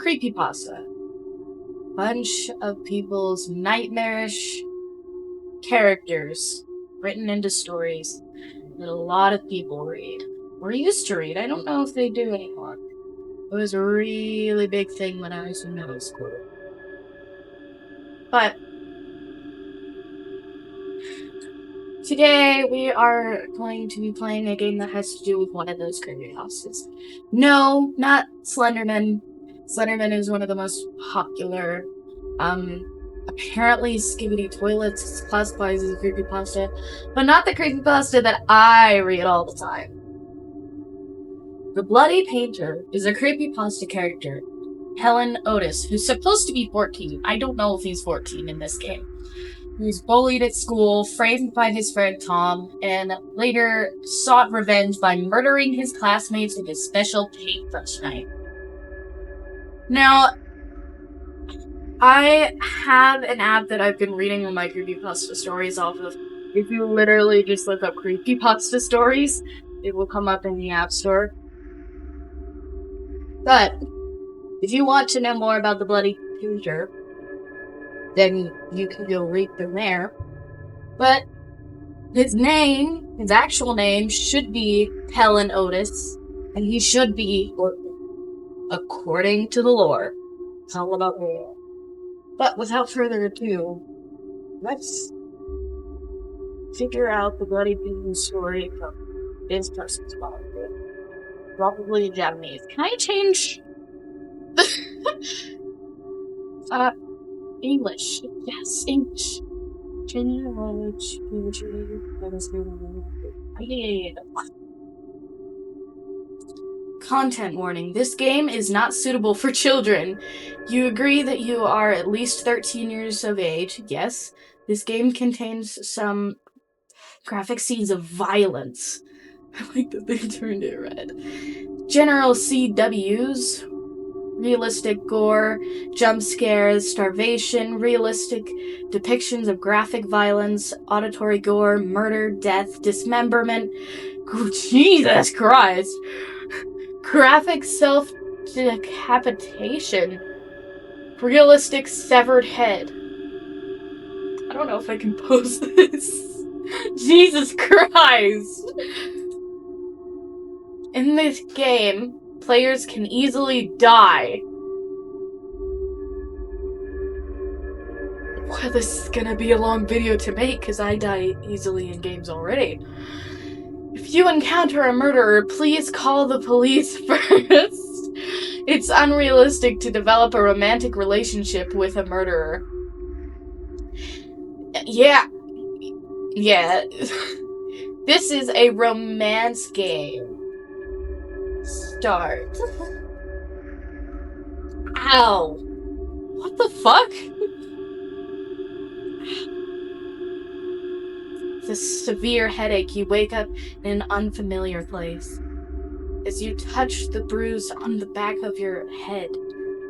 creepypasta. Bunch of people's nightmarish characters written into stories that a lot of people read. Or used to read. I don't know if they do anymore. It was a really big thing when I was in middle school. But today we are going to be playing a game that has to do with one of those creepypastas. No, not Slenderman. Slenderman is one of the most popular. Apparently Skibidi Toilets is classified as a creepypasta, but not the creepypasta that I read all the time. The Bloody Painter is a creepypasta character, Helen Otis, who's supposed to be 14. I don't know if he's 14 in this game. He was bullied at school, framed by his friend Tom, and later sought revenge by murdering his classmates with his special paintbrush knife. Now, I have an app that I've been reading all my creepypasta stories off of. If you literally just look up creepypasta stories, it will come up in the App Store. But if you want to know more about the Bloody Painter, then you can go read from there. But his actual name, should be Helen Otis, and he should be, according to the lore. It's all about the lore. But without further ado, let's figure out the Bloody Painter story from this person's point of view. Probably Japanese. Can I change English? Yes, English. Content warning. This game is not suitable for children. You agree that you are at least 13 years of age. Yes. This game contains some graphic scenes of violence. I like that they turned it red. General CWs. Realistic gore, jump scares, starvation, realistic depictions of graphic violence, auditory gore, murder, death, dismemberment. Jesus Christ! Graphic self-decapitation. Realistic severed head. I don't know if I can post this. Jesus Christ! In this game, players can easily die. Well, this is gonna be a long video to make because I die easily in games already. If you encounter a murderer, please call the police first. It's unrealistic to develop a romantic relationship with a murderer. Yeah. This is a romance game. Start. Ow. What the fuck? This severe headache, you wake up in an unfamiliar place. As you touch the bruise on the back of your head,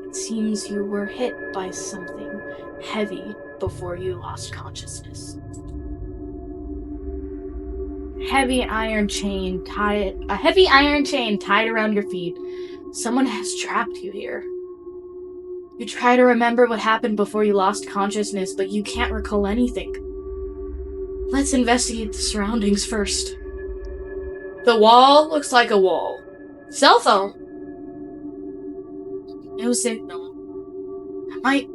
it seems you were hit by something heavy before you lost consciousness. A heavy iron chain tied around your feet. Someone has trapped you here. You try to remember what happened before you lost consciousness, but you can't recall anything. Let's investigate the surroundings first. The wall looks like a wall. Cell phone. No signal. I might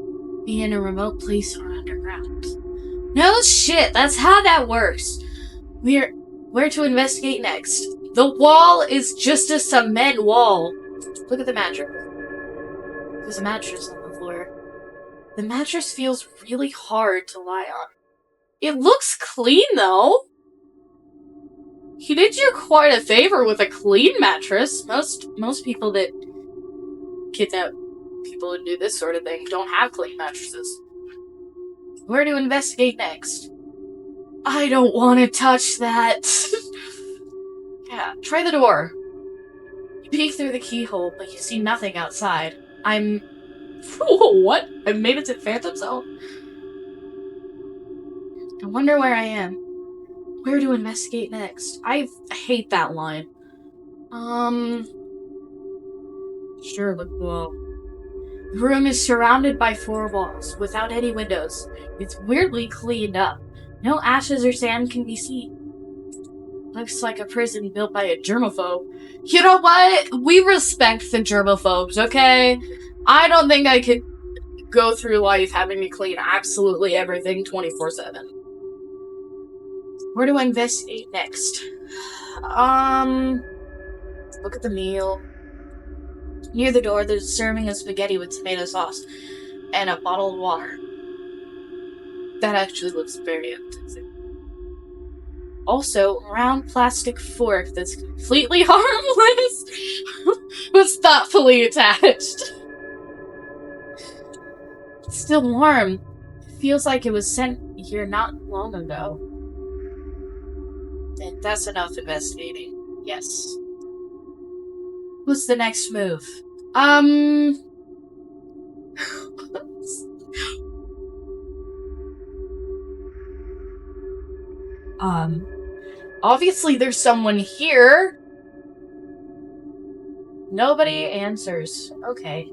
be in a remote place or underground. No shit, that's how that works. Where to investigate next? The wall is just a cement wall. Look at the mattress. There's a mattress on the floor. The mattress feels really hard to lie on. It looks clean, though. He did you quite a favor with a clean mattress. Most people that kidnap people and do this sort of thing don't have clean mattresses. Where to investigate next? I don't want to touch that. Yeah, try the door. You peek through the keyhole, but you see nothing outside. What? I've made it to Phantom Zone? I wonder where I am. Where to investigate next? I hate that line. Sure, look below. The room is surrounded by 4 walls, without any windows. It's weirdly cleaned up. No ashes or sand can be seen. Looks like a prison built by a germaphobe. You know what? We respect the germaphobes, okay? I don't think I could go through life having to clean absolutely everything 24/7. Where do I investigate next? Look at the meal. Near the door, there's a serving of spaghetti with tomato sauce and a bottle of water. That actually looks very appetizing. Also, a round plastic fork that's completely harmless was thoughtfully attached. It's still warm. It feels like it was sent here not long ago. And that's enough investigating. Yes. What's the next move? Obviously there's someone here. Nobody answers. Okay.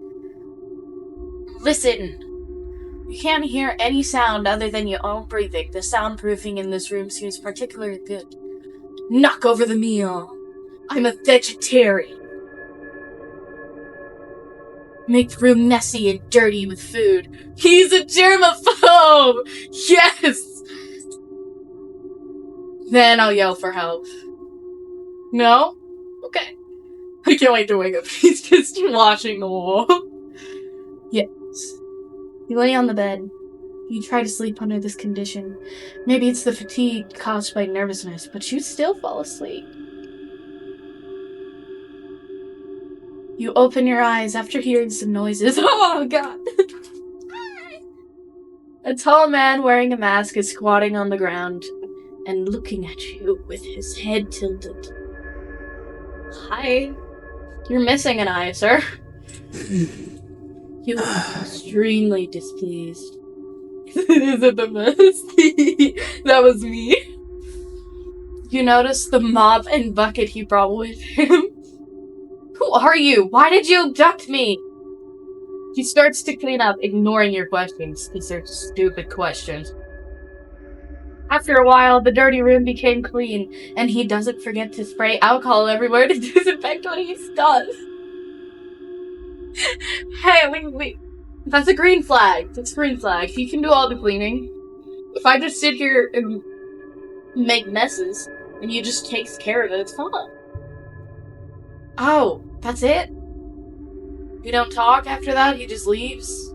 Listen. You can't hear any sound other than your own breathing. The soundproofing in this room seems particularly good. Knock over the meal. I'm a vegetarian. Make the room messy and dirty with food. He's a germaphobe! Yes! Then I'll yell for help. No? Okay. I can't wait to wake up. He's just watching the wall. Yes. You lay on the bed. You try to sleep under this condition. Maybe it's the fatigue caused by nervousness, but you still fall asleep. You open your eyes after hearing some noises. Oh, God. A tall man wearing a mask is squatting on the ground and looking at you with his head tilted. Hi. You're missing an eye, sir. You look extremely displeased. Is it the mask? That was me. You notice the mop and bucket he brought with him. Who are you? Why did you abduct me? He starts to clean up, ignoring your questions, because they're stupid questions. After a while, the dirty room became clean, and he doesn't forget to spray alcohol everywhere to disinfect what he's done. Hey, wait. That's a green flag. That's a green flag. He can do all the cleaning. If I just sit here and make messes, and you just takes care of it, it's fine. Oh, that's it? You don't talk after that? He just leaves?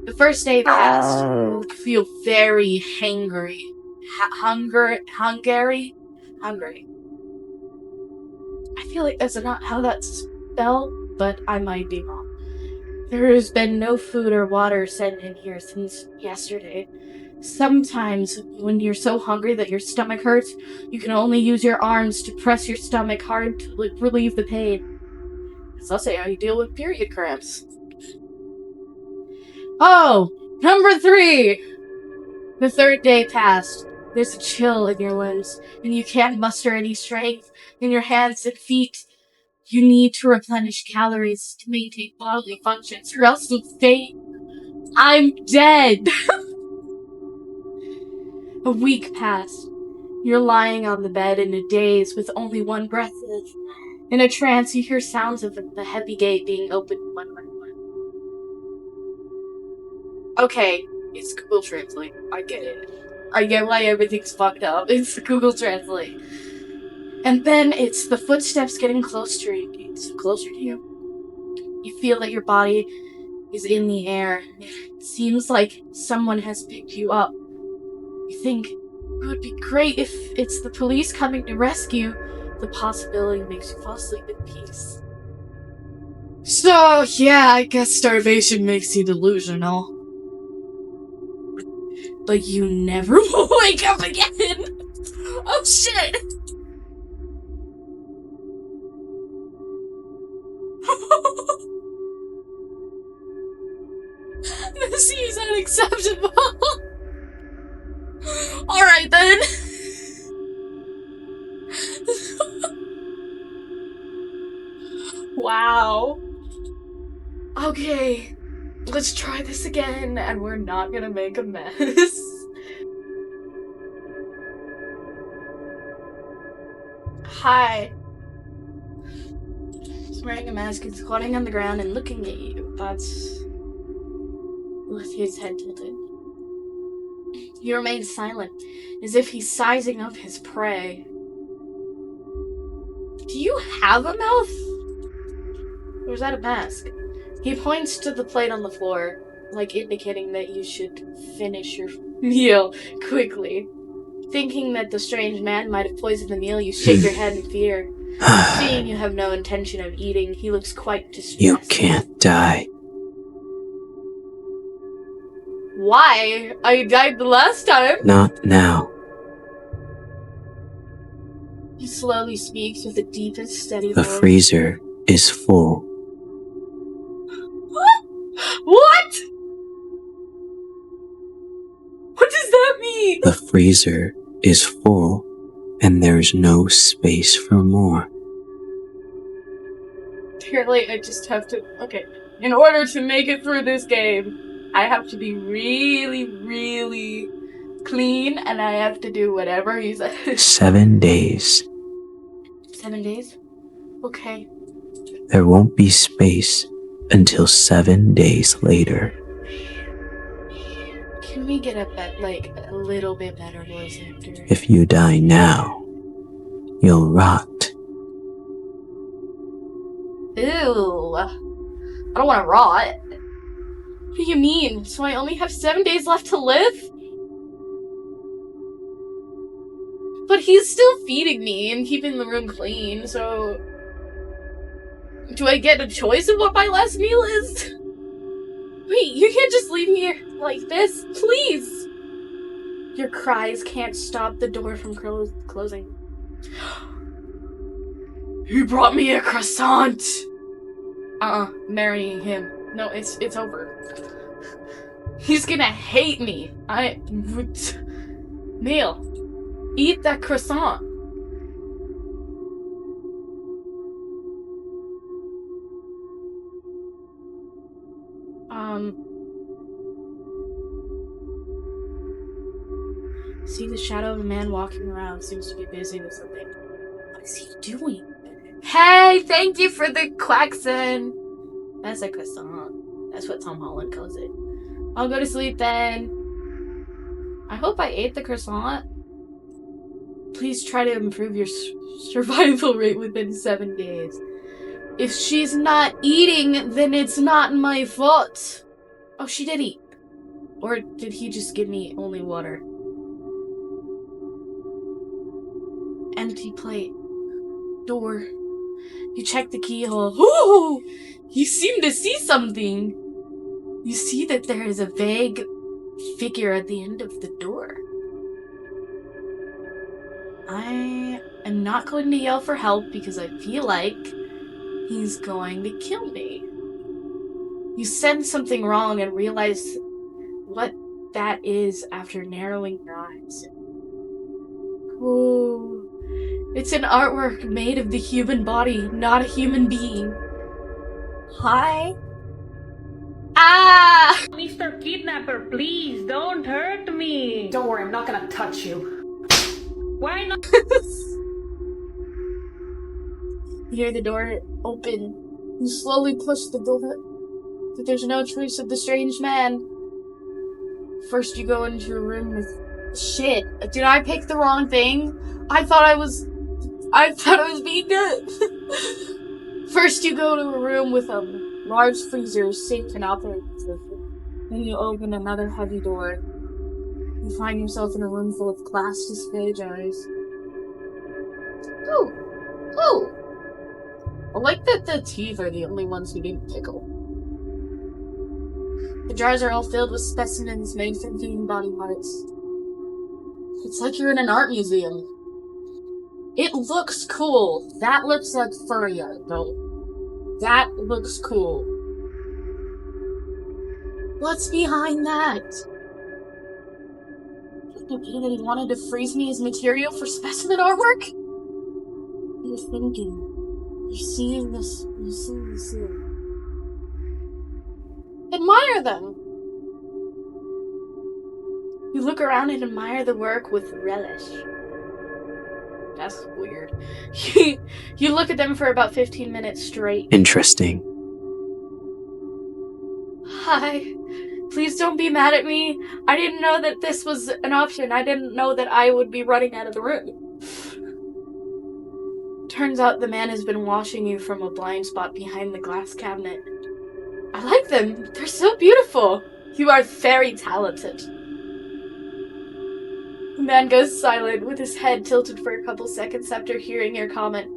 The first day passed. You feel very hangry. Hungry? I feel like that's not how that's spelled, but I might be wrong. There has been no food or water sent in here since yesterday. Sometimes, when you're so hungry that your stomach hurts, you can only use your arms to press your stomach hard to relieve the pain. That's also how you deal with period cramps. Oh! Number 3! The third day passed. There's a chill in your limbs, and you can't muster any strength in your hands and feet. You need to replenish calories to maintain bodily functions, or else you'll faint. I'm dead! A week passed. You're lying on the bed in a daze with only one breath left. In a trance, you hear sounds of the heavy gate being opened one by one. Okay, it's Google Translate. I get it. I get why everything's fucked up. It's Google Translate. And then it's the footsteps getting closer to you. You feel that your body is in the air. It seems like someone has picked you up. You think it would be great if it's the police coming to rescue. The possibility makes you fall asleep in peace. So, yeah, I guess starvation makes you delusional. But you never will wake up again! Oh shit! This is unacceptable! Alright then! Wow. Okay. Let's try this again, and we're not gonna make a mess. Hi. He's wearing a mask, he's squatting on the ground and looking at you. That's... with his head tilted. He remains silent, as if he's sizing up his prey. Do you have a mouth? Or is that a mask? He points to the plate on the floor, like indicating that you should finish your meal quickly. Thinking that the strange man might have poisoned the meal, you shake your head in fear. Seeing you have no intention of eating, he looks quite distressed. You can't die. Why? I died the last time. Not now. He slowly speaks with the deepest, steady The voice. freezer is full. What? What does that mean? The freezer is full, and there's no space for more. Apparently, I just have to... Okay. In order to make it through this game, I have to be really, really clean, and I have to do whatever he says. 7 days. 7 days? Okay. There won't be space until 7 days later. Can we get a little bit better voice actor? If you die now, you'll rot. Ew. I don't want to rot. What do you mean? So I only have 7 days left to live? But he's still feeding me and keeping the room clean, so... Do I get a choice of what my last meal is? Wait, you can't just leave me here like this, please! Your cries can't stop the door from closing. He brought me a croissant! Marrying him. No, it's over. He's gonna hate me. Neil, eat that croissant. See the shadow of a man walking around. Seems to be busy with something. What is he doing? Hey, thank you for the quackson. That's a croissant. That's what Tom Holland calls it. I'll go to sleep then. I hope I ate the croissant. Please try to improve your survival rate within 7 days. If she's not eating, then it's not my fault. Oh, she did eat. Or did he just give me only water? Empty plate. Door. You check the keyhole. Ooh! You seem to see something. You see that there is a vague figure at the end of the door. I am not going to yell for help because I feel like he's going to kill me. You sense something wrong and realize what that is after narrowing your eyes. Ooh. It's an artwork made of the human body, not a human being. Hi? Ah! Mr. Kidnapper, please don't hurt me. Don't worry, I'm not gonna touch you. Why not? You hear the door open. You slowly push the door, but there's no trace of the strange man. First you go into a room with... Shit, did I pick the wrong thing? I thought I was being good. First you go to a room with a large freezer, sink, and operating system. Then you open another heavy door. You find yourself in a room full of glass display jars. Oh! I like that the teeth are the only ones who didn't tickle. The jars are all filled with specimens made from human body parts. It's like you're in an art museum. It looks cool. That looks like furry art, though. That looks cool. What's behind that? Okay, that he wanted to freeze me as material for specimen artwork? You're thinking. You're seeing this. You're seeing this here. Admire them. You look around and admire the work with relish. That's weird. You look at them for about 15 minutes straight. Interesting. Hi. Please don't be mad at me. I didn't know that this was an option. I didn't know that I would be running out of the room. Turns out the man has been watching you from a blind spot behind the glass cabinet. I like them. They're so beautiful. You are very talented. The man goes silent with his head tilted for a couple seconds after hearing your comment.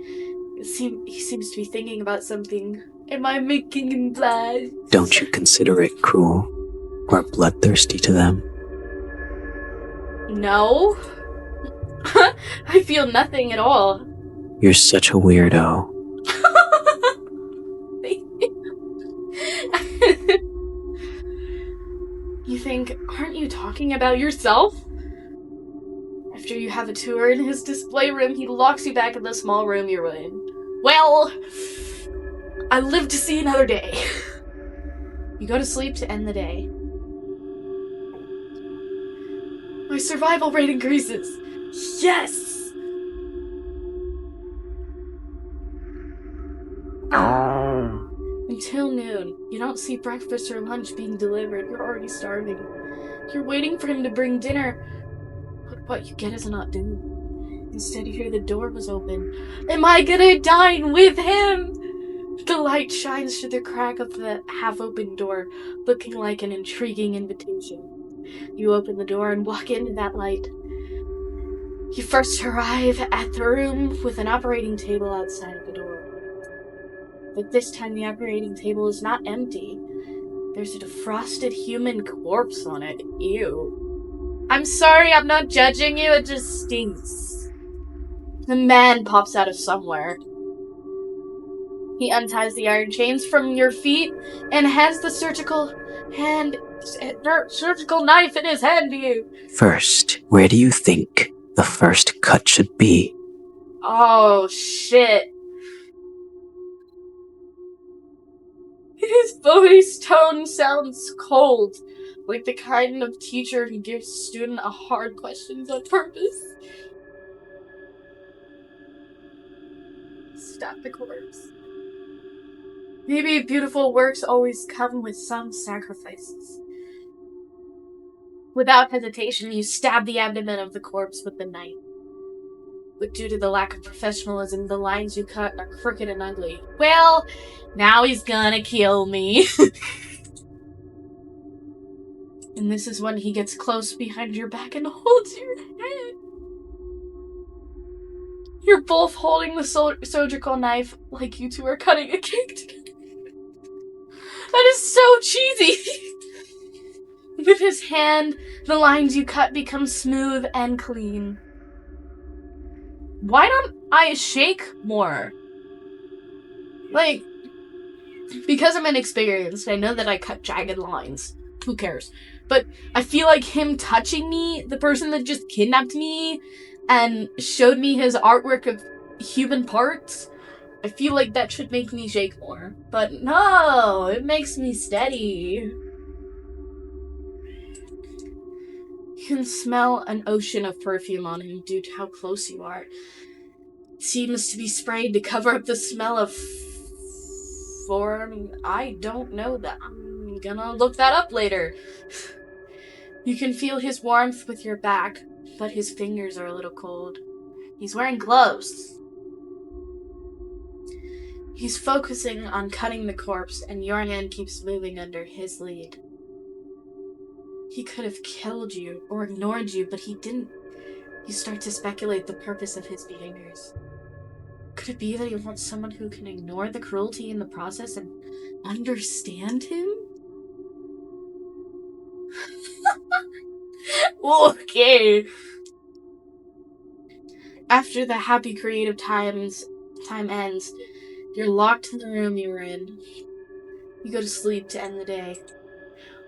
He seems to be thinking about something. Am I making him blush? Don't you consider it cruel or bloodthirsty to them? No. I feel nothing at all. You're such a weirdo. You think, aren't you talking about yourself? After you have a tour in his display room, he locks you back in the small room you're in. Well, I live to see another day. You go to sleep to end the day. My survival rate increases. Yes! Until noon, you don't see breakfast or lunch being delivered. You're already starving. You're waiting for him to bring dinner, but what you get is not due. Instead, you hear the door was open. Am I gonna dine with him? The light shines through the crack of the half-open door, looking like an intriguing invitation. You open the door and walk into that light. You first arrive at the room with an operating table outside of the door. But this time the operating table is not empty. There's a defrosted human corpse on it. Ew. I'm sorry, I'm not judging you, it just stinks. The man pops out of somewhere. He unties the iron chains from your feet and hands the surgical knife in his hand to you. First, where do you think the first cut should be? Oh, shit. His voice tone sounds cold, like the kind of teacher who gives a student a hard questions on purpose. Stop the corpse. Maybe beautiful works always come with some sacrifices. Without hesitation, you stab the abdomen of the corpse with the knife. But due to the lack of professionalism, the lines you cut are crooked and ugly. Well, now he's gonna kill me. And this is when he gets close behind your back and holds your head. You're both holding the surgical knife like you two are cutting a cake together. That is so cheesy. With his hand, the lines you cut become smooth and clean. Why don't I shake more? Like, because I'm inexperienced, I know that I cut jagged lines. Who cares? But I feel like him touching me, the person that just kidnapped me and showed me his artwork of human parts, I feel like that should make me shake more. But no, it makes me steady. You can smell an ocean of perfume on him due to how close you are. It seems to be sprayed to cover up the smell of form. I don't know that. I'm gonna look that up later. You can feel his warmth with your back, but his fingers are a little cold. He's wearing gloves. He's focusing on cutting the corpse, and your hand keeps moving under his lead. He could have killed you or ignored you, but he didn't. You start to speculate the purpose of his behaviors. Could it be that he wants someone who can ignore the cruelty in the process and understand him? Okay. After the happy creative time ends, you're locked in the room you were in. You go to sleep to end the day.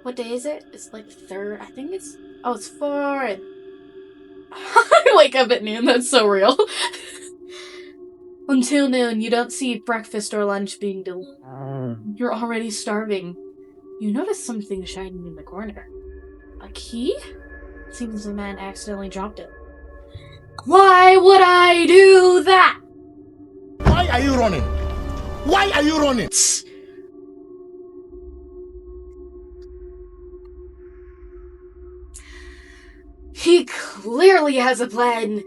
What day is it? It's like 3rd. I think it's... Oh, it's 4th. I wake up at noon. That's so real. Until noon, you don't see breakfast or lunch being delivered. You're already starving. You notice something shining in the corner. A key? Seems the man accidentally dropped it. Why would I do that? Why are you running? Why are you running? He clearly has a plan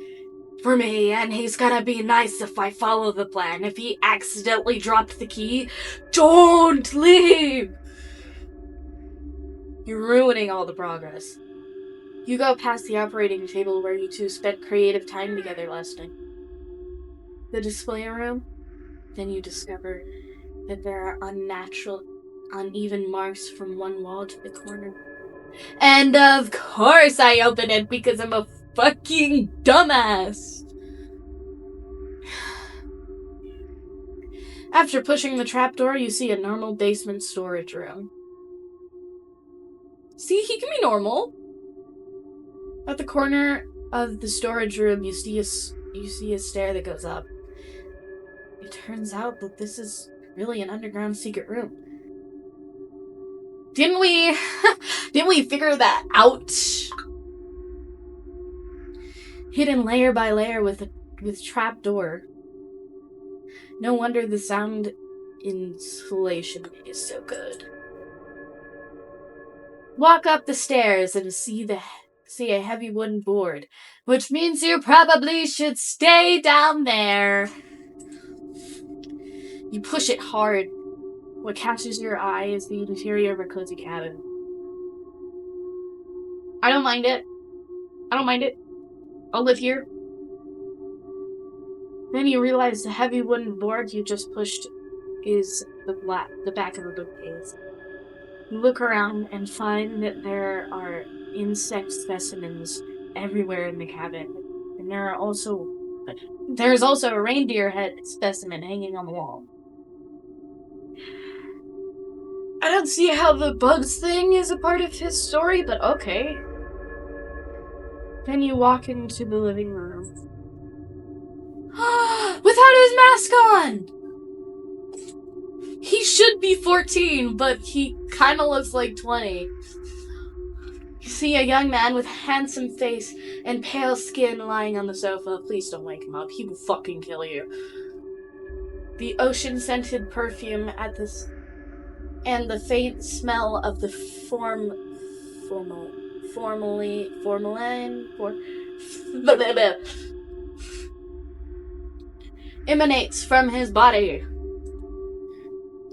for me, and he's gonna be nice if I follow the plan. If he accidentally dropped the key, don't leave! You're ruining all the progress. You go past the operating table where you two spent creative time together last night. The display room. Then you discover that there are unnatural, uneven marks from one wall to the corner. And of course I open it because I'm a fucking dumbass. After pushing the trapdoor, you see a normal basement storage room. See, he can be normal. At the corner of the storage room, you see a stair that goes up. It turns out that this is really an underground secret room. Didn't we figure that out? Hidden layer by layer with trapdoor. No wonder the sound insulation is so good. Walk up the stairs and see a heavy wooden board, which means you probably should stay down there. You push it hard. What catches your eye is the interior of a cozy cabin. I don't mind it. I'll live here. Then you realize the heavy wooden board you just pushed is the back of a bookcase. You look around and find that there are insect specimens everywhere in the cabin. And there's also a reindeer head specimen hanging on the wall. I don't see how the bugs thing is a part of his story, but okay. Then you walk into the living room. Without his mask on! He should be 14, but he kinda looks like 20. You see a young man with a handsome face and pale skin lying on the sofa. Please don't wake him up. He will fucking kill you. The ocean-scented perfume and the faint smell of the emanates from his body.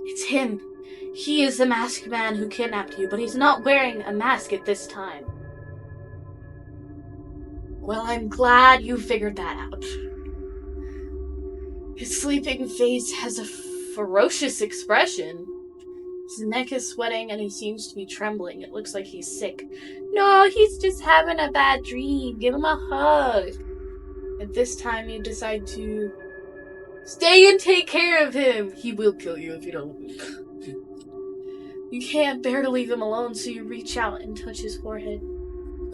It's him. He is the masked man who kidnapped you, but he's not wearing a mask at this time. Well, I'm glad you figured that out. His sleeping face has a ferocious expression. His neck is sweating and he seems to be trembling. It looks like he's sick. No, he's just having a bad dream. Give him a hug. At this time, you decide to stay and take care of him. He will kill you if you don't. You can't bear to leave him alone, so you reach out and touch his forehead.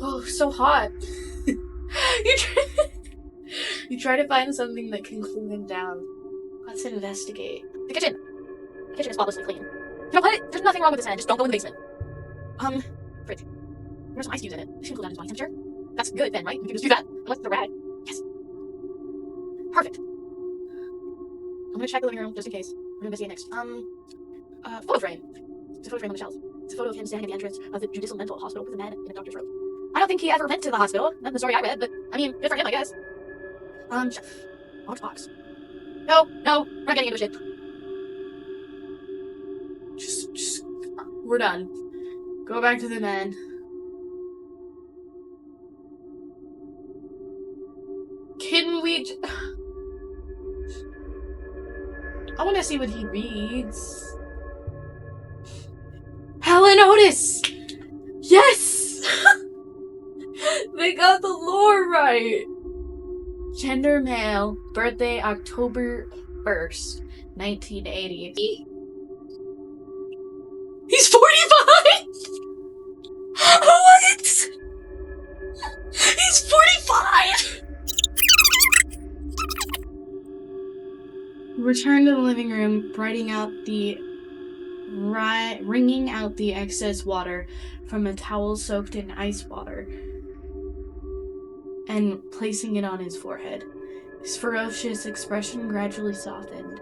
Oh, so hot. You try to find something that can cool him down. Let's investigate. The kitchen. The kitchen is spotlessly clean. You know what? There's nothing wrong with this hand. Just don't go in the basement. Fridge. There's some ice cubes in it. This can cool down his body temperature. That's good then, right? We can just do that. Unless the rag. Yes. Perfect. I'm gonna check the living room just in case. We're gonna investigate next. Photo frame. It's a photo frame on the shelf. It's a photo of him standing at the entrance of the Judicial Mental Hospital with a man in a doctor's robe. I don't think he ever went to the hospital. Not in the story I read, but I mean, good for him, I guess. Shelf. Large box. No, we're not getting into shit. Just, we're done. Go back to the man. Can we? I want to see what he reads. Helen Otis! Yes! They got the lore right! Gender male, birthday October 1st, 1980. He's 45?! What?! He's 45?! Return to the living room, writing out the wringing out the excess water from a towel soaked in ice water and placing it on his forehead. His ferocious expression gradually softened.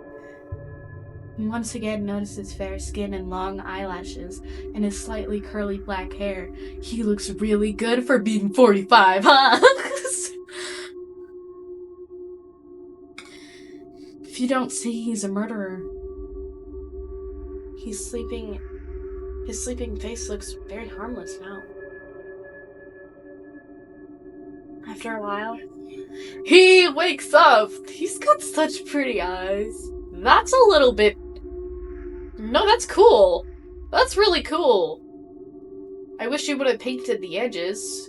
He once again noticed his fair skin and long eyelashes and his slightly curly black hair. He looks really good for being 45, huh? If you don't say he's a murderer, his sleeping face looks very harmless now. After a while, he wakes up. He's got such pretty eyes. That's a little bit... No, that's cool. That's really cool. I wish you would have painted the edges.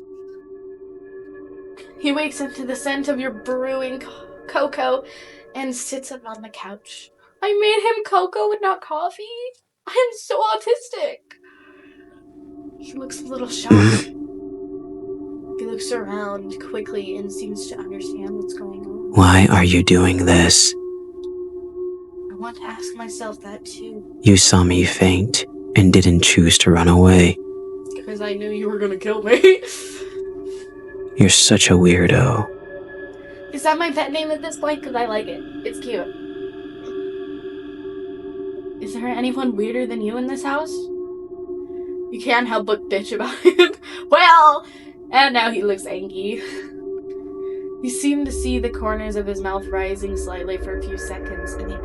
He wakes up to the scent of your brewing cocoa and sits up on the couch. I made him cocoa and not coffee? I am so autistic. He looks a little shocked. He looks around quickly and seems to understand what's going on. Why are you doing this? I want to ask myself that too. You saw me faint and didn't choose to run away. Because I knew you were gonna kill me. You're such a weirdo. Is that my pet name at this point? Because I like it. It's cute. Is there anyone weirder than you in this house? You can't help but bitch about it. Well, and now he looks angry. You seem to see the corners of his mouth rising slightly for a few seconds, and the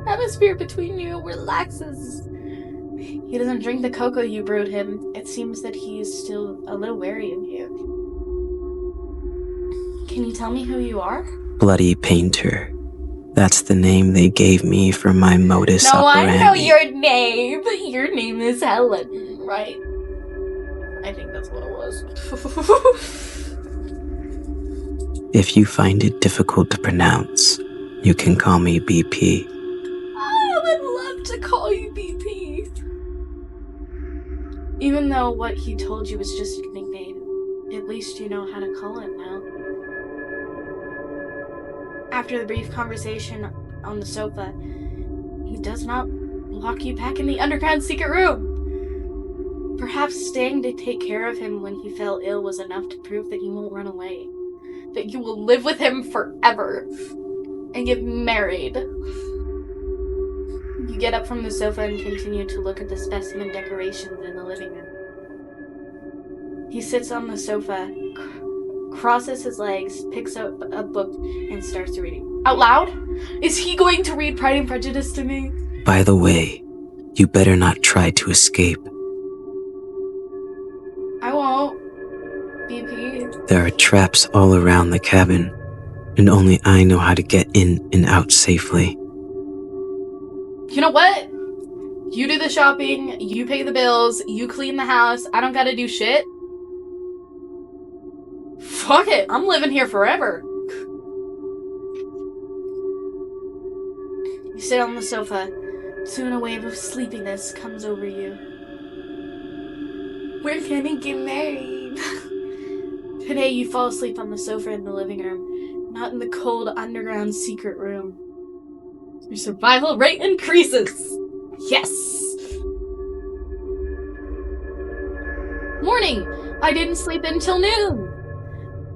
atmosphere between you relaxes. He doesn't drink the cocoa you brewed him. It seems that he is still a little wary of you. Can you tell me who you are? Bloody Painter. That's the name they gave me for my modus operandi. I know your name. Your name is Helen, right? I think that's what it was. If you find it difficult to pronounce, you can call me BP. I would love to call you BP. Even though what he told you was just a nickname, at least you know how to call him now. After the brief conversation on the sofa, he does not lock you back in the underground secret room. Perhaps staying to take care of him when he fell ill was enough to prove that you won't run away. That you will live with him forever and get married. You get up from the sofa and continue to look at the specimen decorations in the living room. He sits on the sofa, crosses his legs, picks up a book, and starts reading. Out loud? Is he going to read Pride and Prejudice to me? By the way, you better not try to escape. I won't. BP. There are traps all around the cabin, and only I know how to get in and out safely. You know what? You do the shopping, you pay the bills, you clean the house, I don't gotta do shit. Fuck it, I'm living here forever. You sit on the sofa. Soon a wave of sleepiness comes over you. We're gonna get married. Today you fall asleep on the sofa in the living room, not in the cold underground secret room. Your survival rate increases. Yes! Morning! I didn't sleep until noon.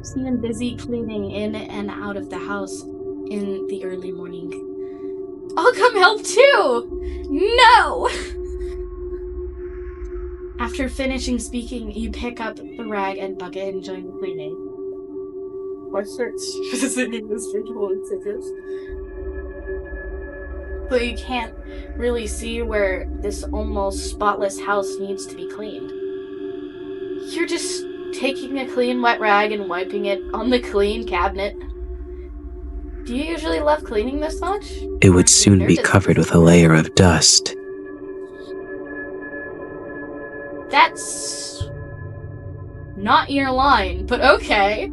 See him busy cleaning in and out of the house in the early morning. I'll come help too! No! After finishing speaking, you pick up the rag and bucket and join the cleaning. Or starts singing this ritual in seconds. But you can't really see where this almost spotless house needs to be cleaned. You're just taking a clean wet rag and wiping it on the clean cabinet. Do you usually love cleaning this much? It would soon be covered with a layer of dust. That's not your line, but okay.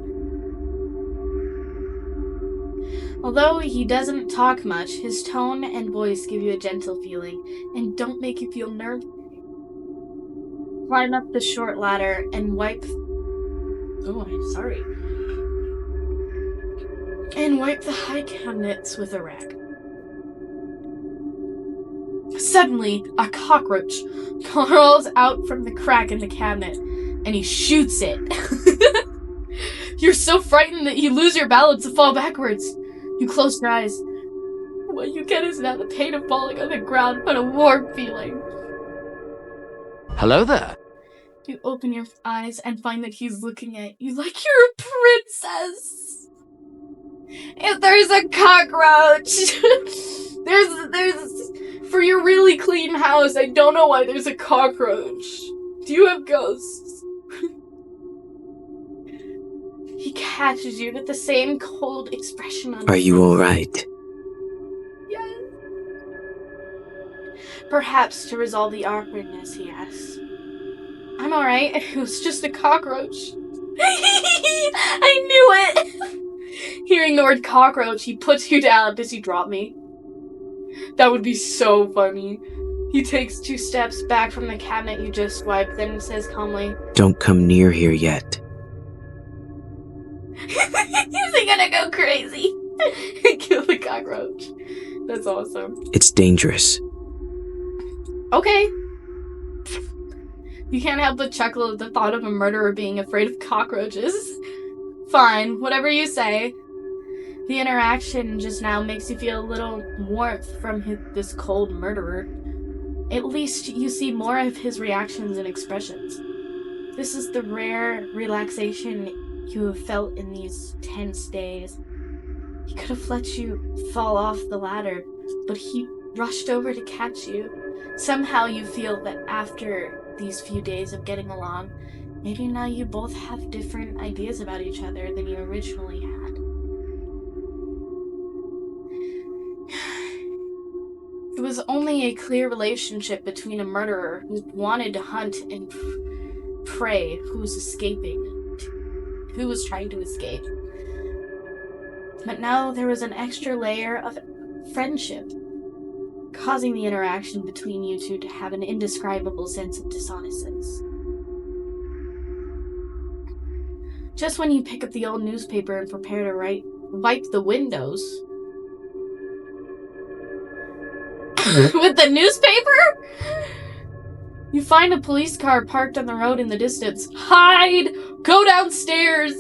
Although he doesn't talk much, his tone and voice give you a gentle feeling and don't make you feel nervous. Climb up the short ladder and wipe... Oh, I'm sorry. And wipe the high cabinets with a rag. Suddenly, a cockroach crawls out from the crack in the cabinet, and he shoots it. You're so frightened that you lose your balance and fall backwards. You close your eyes. What you get is not the pain of falling on the ground, but a warm feeling. Hello there. You open your eyes and find that he's looking at you like you're a princess. If there's a cockroach, there's for your really clean house. I don't know why there's a cockroach. Do you have ghosts? He catches you with the same cold expression on his Are you alright? Yes. Perhaps to resolve the awkwardness, he asks. I'm alright. It was just a cockroach. I knew it! Hearing the word cockroach, he puts you down. Does he drop me? That would be so funny. He takes 2 steps back from the cabinet you just swiped, then says calmly, Don't come near here yet. Is he gonna go crazy? Kill the cockroach. That's awesome. It's dangerous. Okay. You can't help but chuckle at the thought of a murderer being afraid of cockroaches. Fine, whatever you say. The interaction just now makes you feel a little warmth from this cold murderer. At least you see more of his reactions and expressions. This is the rare relaxation you have felt in these tense days. He could have let you fall off the ladder, but he rushed over to catch you. Somehow you feel that after these few days of getting along, maybe now you both have different ideas about each other than you originally had. It was only a clear relationship between a murderer who wanted to hunt and prey who was trying to escape. But now there was an extra layer of friendship, causing the interaction between you two to have an indescribable sense of dishonesty. Just when you pick up the old newspaper and prepare to wipe the windows with the newspaper, you find a police car parked on the road in the distance. Hide! Go downstairs!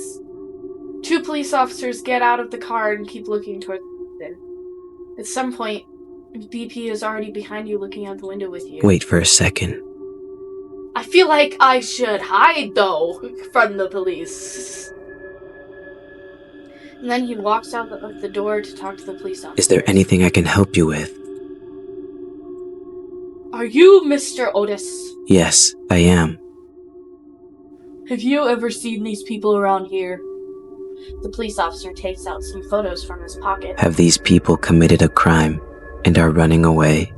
2 police officers get out of the car and keep looking toward them. At some point, BP is already behind you looking out the window with you. Wait for a second. I feel like I should hide, though, from the police. And then he walks out of the door to talk to the police officer. Is there anything I can help you with? Are you Mr. Otis? Yes, I am. Have you ever seen these people around here? The police officer takes out some photos from his pocket. Have these people committed a crime and are running away?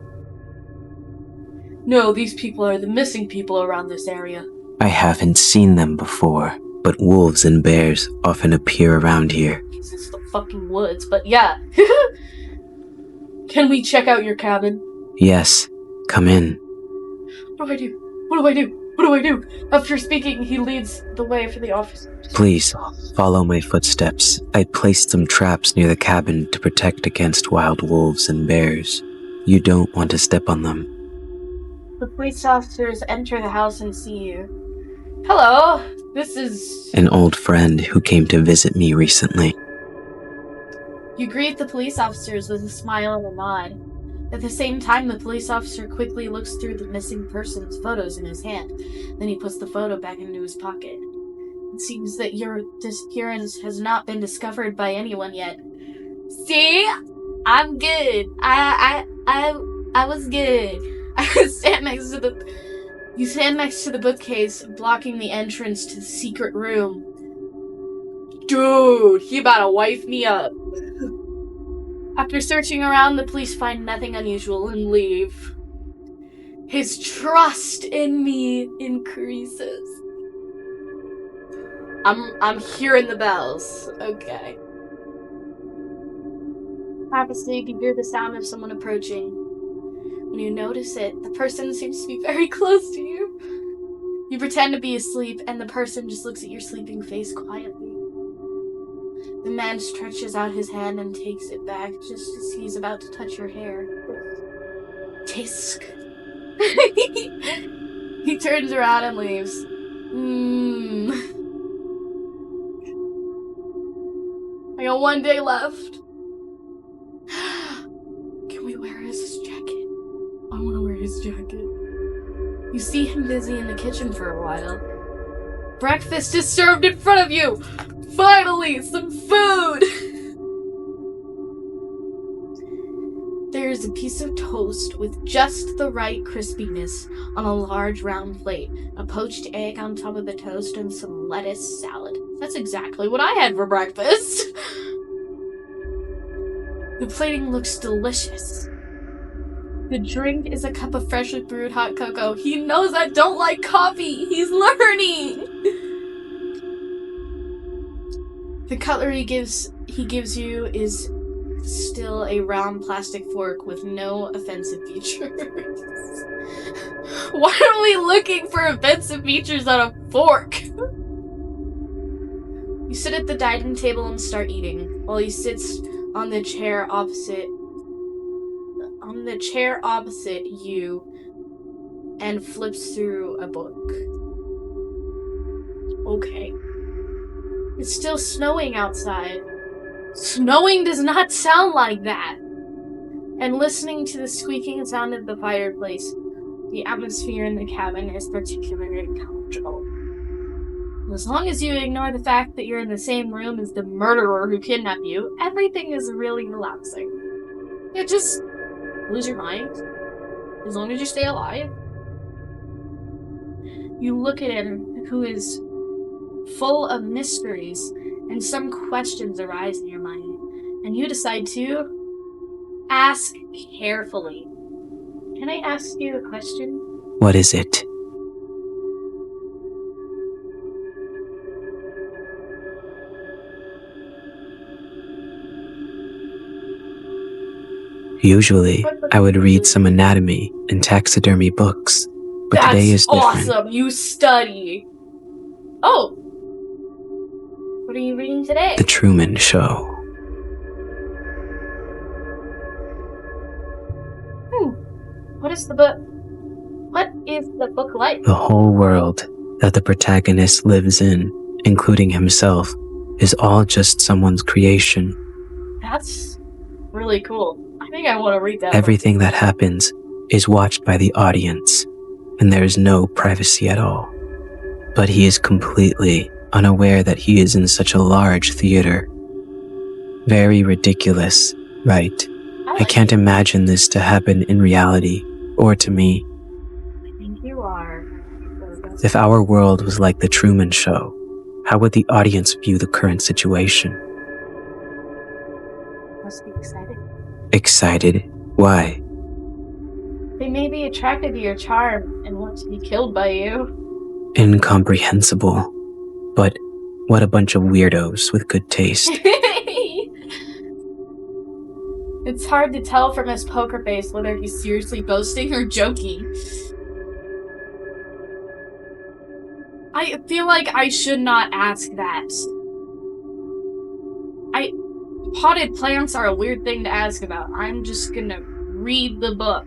No, these people are the missing people around this area. I haven't seen them before, but wolves and bears often appear around here. It's the fucking woods, but yeah. Can we check out your cabin? Yes, come in. What do I do? What do I do? What do I do? After speaking, he leads the way for the officer. Please, follow my footsteps. I placed some traps near the cabin to protect against wild wolves and bears. You don't want to step on them. The police officers enter the house and see you. Hello, this is... An old friend who came to visit me recently. You greet the police officers with a smile and a nod. At the same time, the police officer quickly looks through the missing person's photos in his hand. Then he puts the photo back into his pocket. It seems that your disappearance has not been discovered by anyone yet. See? I'm good. I was good. I stand next to the... You stand next to the bookcase, blocking the entrance to the secret room. Dude, he about to wife me up. After searching around, the police find nothing unusual and leave. His trust in me increases. I'm hearing the bells. Okay. Obviously, you can hear the sound of someone approaching. When you notice it, the person seems to be very close to you. You pretend to be asleep, and the person just looks at your sleeping face quietly. The man stretches out his hand and takes it back just as he's about to touch your hair. Tastes good. He turns around and leaves. I got 1 day left. Can we wear his jacket? I want to wear his jacket. You see him busy in the kitchen for a while. Breakfast is served in front of you! Finally, some food! There's a piece of toast with just the right crispiness on a large round plate, a poached egg on top of the toast, and some lettuce salad. That's exactly what I had for breakfast. The plating looks delicious. The drink is a cup of freshly brewed hot cocoa. He knows I don't like coffee. He's learning. The cutlery he gives you is still a round plastic fork with no offensive features. Why are we looking for offensive features on a fork? You sit at the dining table and start eating, while he sits on the chair opposite you and flips through a book. Okay. It's still snowing outside. Snowing does not sound like that. And listening to the squeaking sound of the fireplace, the atmosphere in the cabin is particularly comfortable. As long as you ignore the fact that you're in the same room as the murderer who kidnapped you, everything is really relaxing. You just lose your mind. As long as you stay alive. You look at him, who is full of mysteries, and some questions arise in your mind, and you decide to ask carefully. Can I ask you a question? What is it? Usually, I would read some anatomy and taxidermy books, but That's today is different. awesome! You study! Oh! What are you reading today? The Truman Show. What is the book? What is the book like? The whole world that the protagonist lives in, including himself, is all just someone's creation. That's really cool. I think I want to read that. Everything that happens is watched by the audience, and there is no privacy at all. But he is completely unaware that he is in such a large theater. Very ridiculous, right? I can't imagine this to happen in reality, or to me. I think you are. If our world was like the Truman Show, how would the audience view the current situation? Must be excited. Excited? Why? They may be attracted to your charm and want to be killed by you. Incomprehensible. But what a bunch of weirdos with good taste. It's hard to tell from his poker face whether he's seriously boasting or joking. I feel like I should not ask that. Potted plants are a weird thing to ask about. I'm just gonna read the book.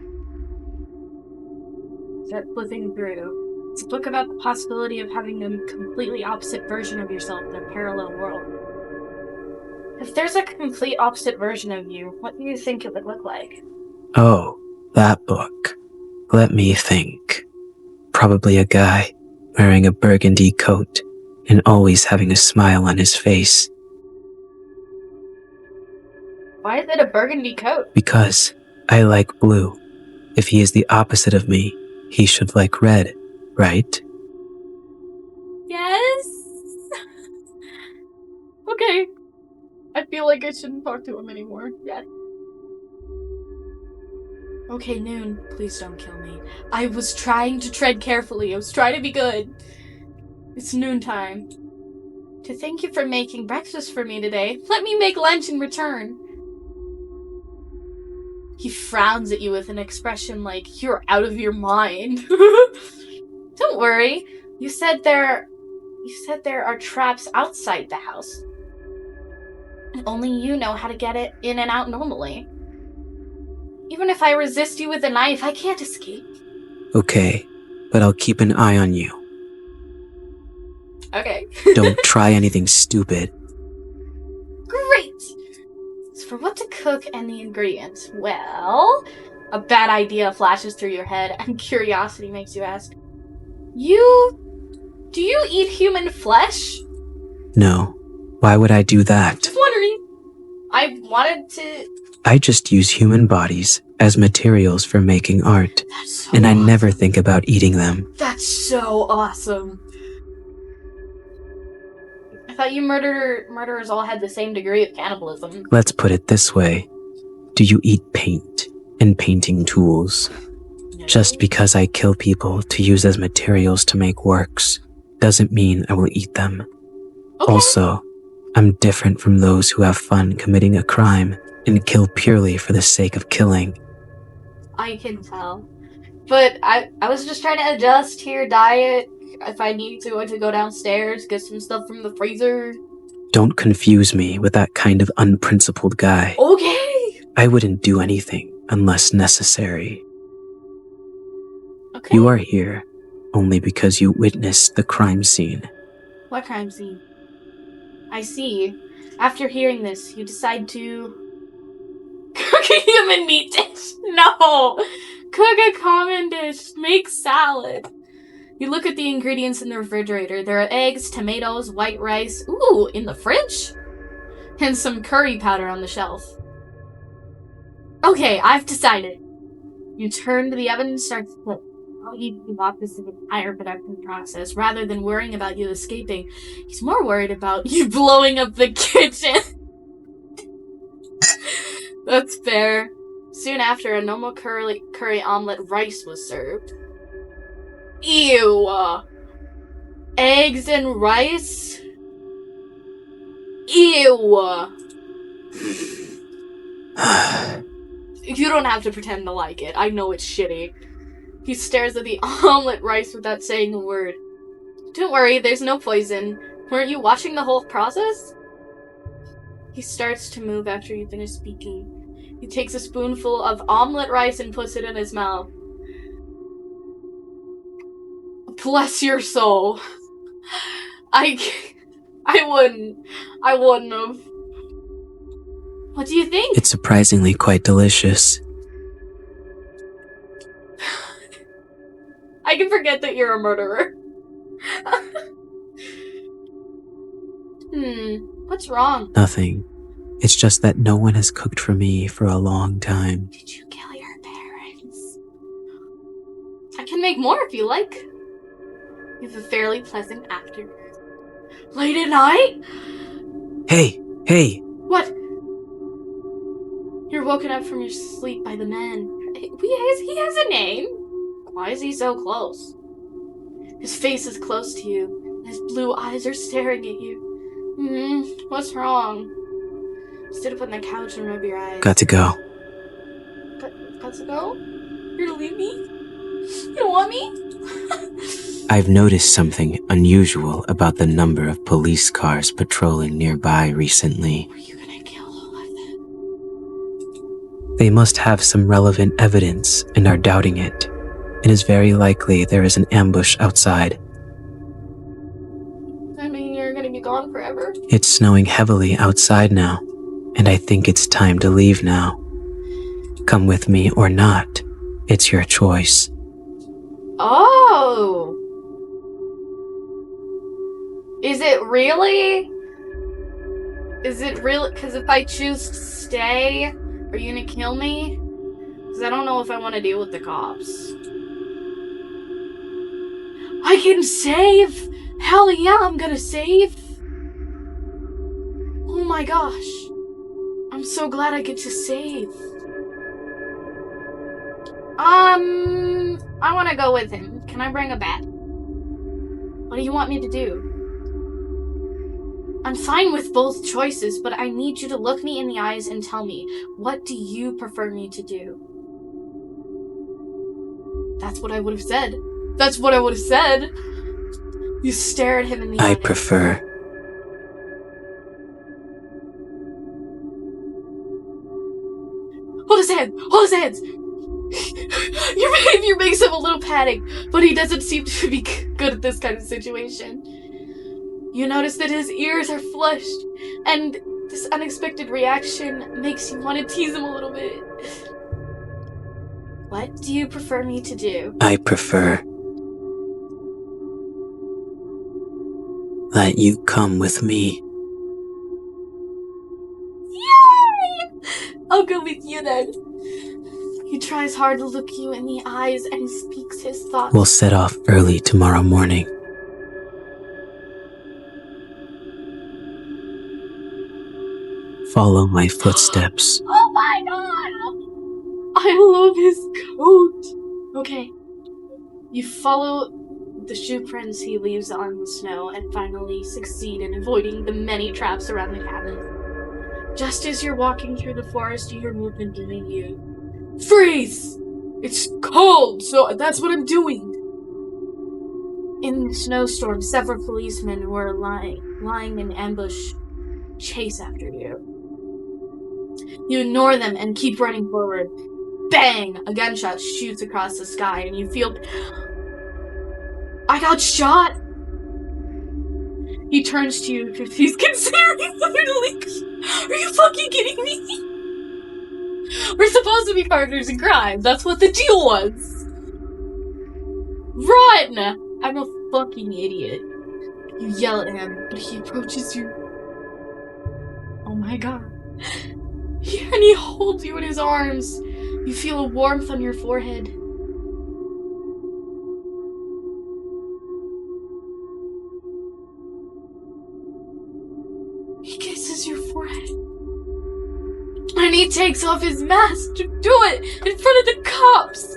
Start flipping through. It's a book about the possibility of having a completely opposite version of yourself in a parallel world. If there's a complete opposite version of you, what do you think it would look like? Oh, that book. Let me think. Probably a guy wearing a burgundy coat and always having a smile on his face. Why is it a burgundy coat? Because I like blue. If he is the opposite of me, he should like red, right? Yes? Okay. I feel like I shouldn't talk to him anymore. Yeah. Okay, Noon. Please don't kill me. I was trying to tread carefully. I was trying to be good. It's noontime. To thank you for making breakfast for me today, let me make lunch in return. He frowns at you with an expression like you're out of your mind. Don't worry. You said there are traps outside the house. And only you know how to get it in and out normally. Even if I resist you with a knife, I can't escape. Okay, but I'll keep an eye on you. Okay. Don't try anything stupid. Great! As for what to cook and the ingredients, well, a bad idea flashes through your head and curiosity makes you ask, do you eat human flesh? No, why would I do that? Just wondering. I wanted to... I just use human bodies as materials for making art, That's so and I awesome. never think about eating them. That's so awesome. I thought you murderers all had the same degree of cannibalism. Let's put it this way. Do you eat paint and painting tools? No. Just because I kill people to use as materials to make works doesn't mean I will eat them. Okay. Also, I'm different from those who have fun committing a crime and kill purely for the sake of killing. I can tell. But I was just trying to adjust to your diet. If I need to, I could go downstairs, get some stuff from the freezer. Don't confuse me with that kind of unprincipled guy. Okay! I wouldn't do anything unless necessary. Okay. You are here only because you witnessed the crime scene. What crime scene? I see. After hearing this, you decide to... cook a human meat dish! No! Cook a common dish. Make salad. You look at the ingredients in the refrigerator. There are eggs, tomatoes, white rice. Ooh, in the fridge? And some curry powder on the shelf. Okay, I've decided. You turn to the oven and start to cook. I'll eat you off this entire production process. Rather than worrying about you escaping, he's more worried about you blowing up the kitchen. That's fair. Soon after, a normal curry omelet rice was served. Ew. Eggs and rice? Ew. You don't have to pretend to like it. I know it's shitty. He stares at the omelet rice without saying a word. Don't worry, there's no poison. Weren't you watching the whole process? He starts to move after you finish speaking. He takes a spoonful of omelet rice and puts it in his mouth. Bless your soul. I wouldn't have. What do you think? It's surprisingly quite delicious. I can forget that you're a murderer. What's wrong? Nothing. It's just that no one has cooked for me for a long time. Did you kill your parents? I can make more if you like. You have a fairly pleasant afternoon. Late at night? Hey! What? You're woken up from your sleep by the man. He has a name. Why is he so close? His face is close to you, and his blue eyes are staring at you. What's wrong? Sit up on the couch and rub your eyes. Got to go. Got to go? You're gonna leave me? You don't want me? I've noticed something unusual about the number of police cars patrolling nearby recently. Are you gonna kill all of them? They must have some relevant evidence and are doubting it. It is very likely there is an ambush outside. I mean, you're gonna be gone forever? It's snowing heavily outside now, and I think it's time to leave now. Come with me or not, it's your choice. Oh! Is it really? Is it really? Because if I choose to stay, are you gonna kill me? Because I don't know if I want to deal with the cops. I can save! Hell yeah, I'm gonna save! Oh my gosh. I'm so glad I get to save. I want to go with him. Can I bring a bat? What do you want me to do? I'm fine with both choices, but I need you to look me in the eyes and tell me, what do you prefer me to do? That's what I would have said. That's what I would have said. You stare at him in the eye. I prefer. What does hands! Hold his hands! Your behavior makes him a little panicked, but he doesn't seem to be good at this kind of situation. You notice that his ears are flushed, and this unexpected reaction makes you want to tease him a little bit. What do you prefer me to do? I prefer that you come with me. Yay! I'll go with you then. He tries hard to look you in the eyes and speaks his thoughts. We'll set off early tomorrow morning. Follow my footsteps. Oh my god! I love his coat! Okay. You follow the shoe prints he leaves on the snow and finally succeed in avoiding the many traps around the cabin. Just as you're walking through the forest, you hear movement behind you. Freeze! It's cold, so that's what I'm doing! In the snowstorm, several policemen were lying in ambush chase after you. You ignore them and keep running forward. Bang! A gunshot shoots across the sky and you feel... I got shot! He turns to you because he's considering the Are you fucking kidding me? We're supposed to be partners in crime. That's what the deal was. Run! I'm a fucking idiot. You yell at him, but he approaches you. Oh my god. And he holds you in his arms. You feel a warmth on your forehead. He kisses your forehead. And he takes off his mask to do it in front of the cops.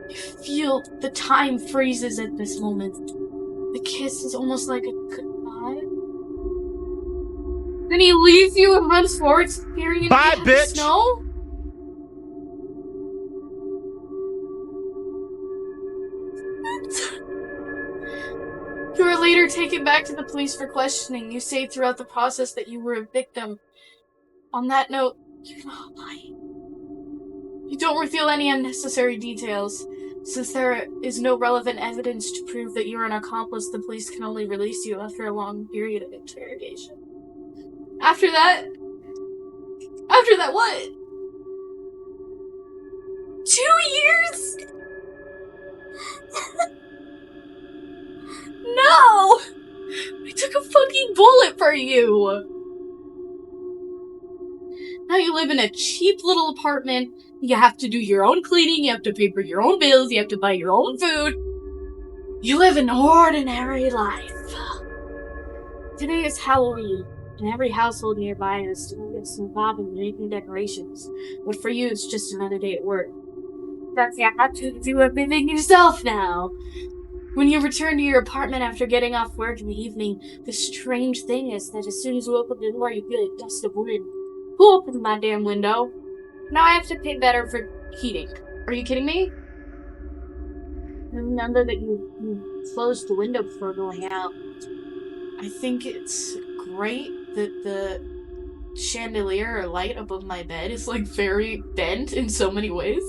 You feel the time freezes at this moment. The kiss is almost like a goodbye. Then he leaves you and runs forward, staring Bye, into the bitch. snow. You are later taken back to the police for questioning. You say throughout the process that you were a victim. On that note, you're not lying. You don't reveal any unnecessary details. Since there is no relevant evidence to prove that you're an accomplice, the police can only release you after a long period of interrogation. After that what? 2 years? No! I took a fucking bullet for you! Now you live in a cheap little apartment. You have to do your own cleaning, you have to pay for your own bills, you have to buy your own food. You live an ordinary life. Today is Halloween, and every household nearby is doing some bob and making decorations. But for you, it's just another day at work. That's you have to do everything yourself now. When you return to your apartment after getting off work in the evening, the strange thing is that as soon as you open the door, you feel a gust of wind. Who opened my damn window? Now I have to pay better for heating. Are you kidding me? Remember that you closed the window before going out. I think it's great that the chandelier or light above my bed is like very bent in so many ways.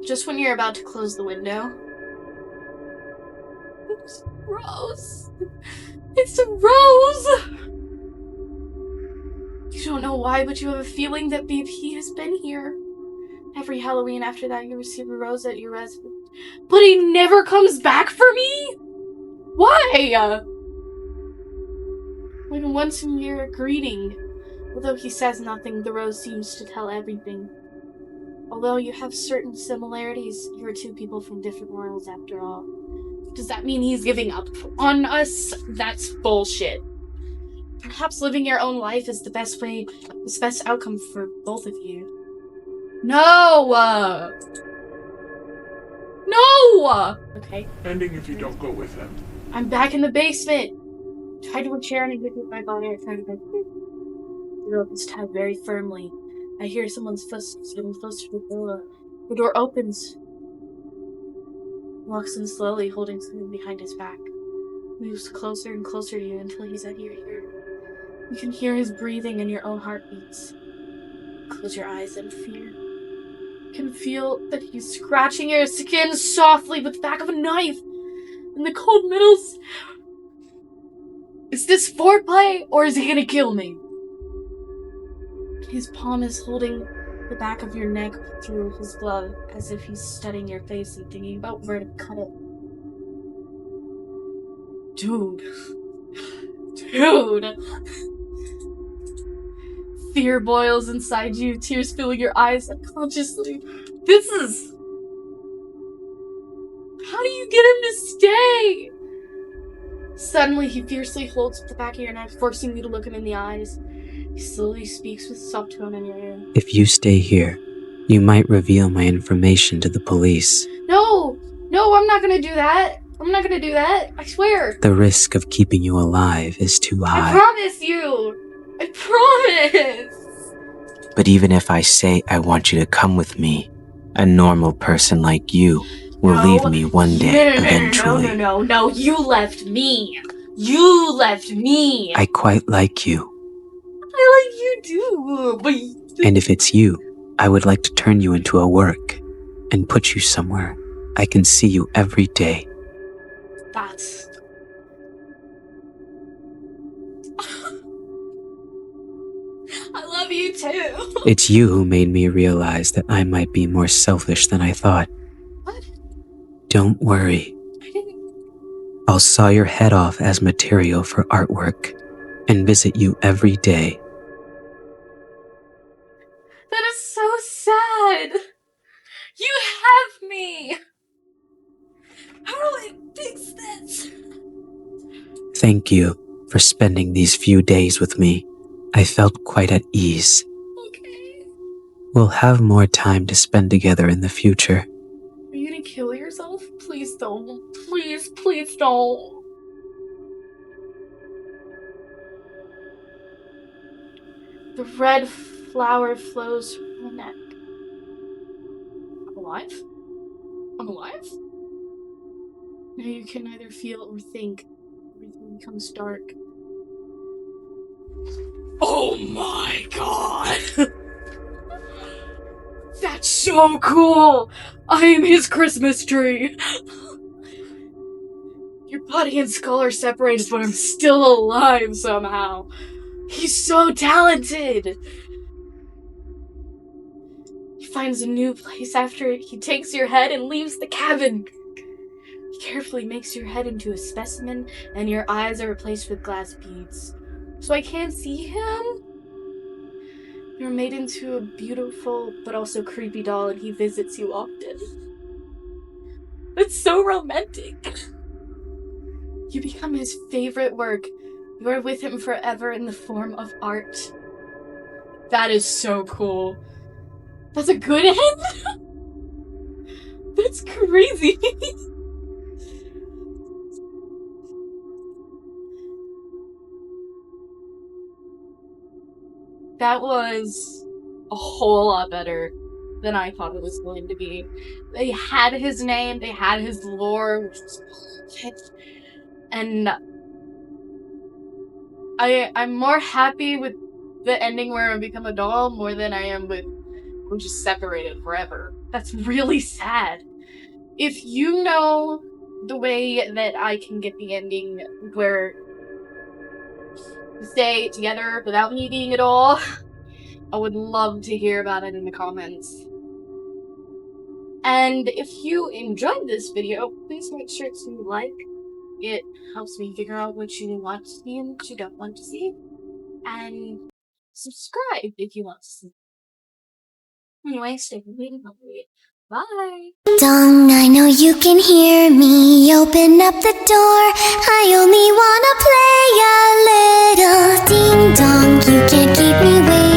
Just when you're about to close the window. It's a rose. It's a rose! You don't know why, but you have a feeling that BP has been here. Every Halloween after that, you receive a rose at your residence. But he never comes back for me? Why? Like a once-a-year greeting. Although he says nothing, the rose seems to tell everything. Although you have certain similarities, you are two people from different worlds after all. Does that mean he's giving up on us? That's bullshit. Perhaps living your own life is the best way, the best outcome for both of you. No! No! Okay. Ending if you don't go with them. I'm back in the basement. Try to a chair and get with my body. I try to bend. The rope is tied very firmly. I hear someone's footsteps getting closer to the door. The door opens. Walks in slowly, holding something behind his back. Moves closer and closer to you until he's at your ear. You can hear his breathing and your own heartbeats. Close your eyes in fear. You can feel that he's scratching your skin softly with the back of a knife. In the cold middles. Is this foreplay or is he gonna kill me? His palm is holding the back of your neck through his glove as if he's studying your face and thinking about where to cut it. Dude. Fear boils inside you, tears filling your eyes unconsciously. This is... How do you get him to stay? Suddenly, he fiercely holds the back of your neck, forcing you to look him in the eyes. He slowly speaks with soft tone in your ear. If you stay here, you might reveal my information to the police. No, I'm not gonna do that. I'm not gonna do that. I swear. The risk of keeping you alive is too high. I promise you. I promise. But even if I say I want you to come with me, a normal person like you will leave me one day eventually. No, you left me. You left me. I quite like you. I like you too, but... And if it's you, I would like to turn you into a work and put you somewhere I can see you every day. That's... I love you too. It's you who made me realize that I might be more selfish than I thought. What? Don't worry. I didn't... I'll saw your head off as material for artwork and visit you every day. That is so sad. You have me. How do I fix this? Thank you for spending these few days with me. I felt quite at ease. Okay. We'll have more time to spend together in the future. Are you gonna kill yourself? Please don't. Please don't. The red flower flows from the neck. I'm alive? I'm alive? Now you can neither feel or think. Everything becomes dark. Oh my god! That's so cool! I am his Christmas tree! Your body and skull are separated, but I'm still alive somehow. He's so talented! He finds a new place after he takes your head and leaves the cabin. He carefully makes your head into a specimen, and your eyes are replaced with glass beads. So I can't see him? You're made into a beautiful but also creepy doll, and he visits you often. It's so romantic. You become his favorite work. You are with him forever in the form of art. That is so cool. That's a good end? That's crazy. That was a whole lot better than I thought it was going to be. They had his name, they had his lore, which was perfect. And I'm more happy with the ending where I become a doll more than I am with we're just separated forever. That's really sad. If you know the way that I can get the ending where we stay together without me being a doll, I would love to hear about it in the comments. And if you enjoyed this video, please make sure to like. It helps me figure out what you want to see and what you don't want to see. And subscribe if you want to see. Anyway, stay waiting. Bye! Dong, I know you can hear me. Open up the door. I only wanna play a little. Ding dong, you can't keep me waiting.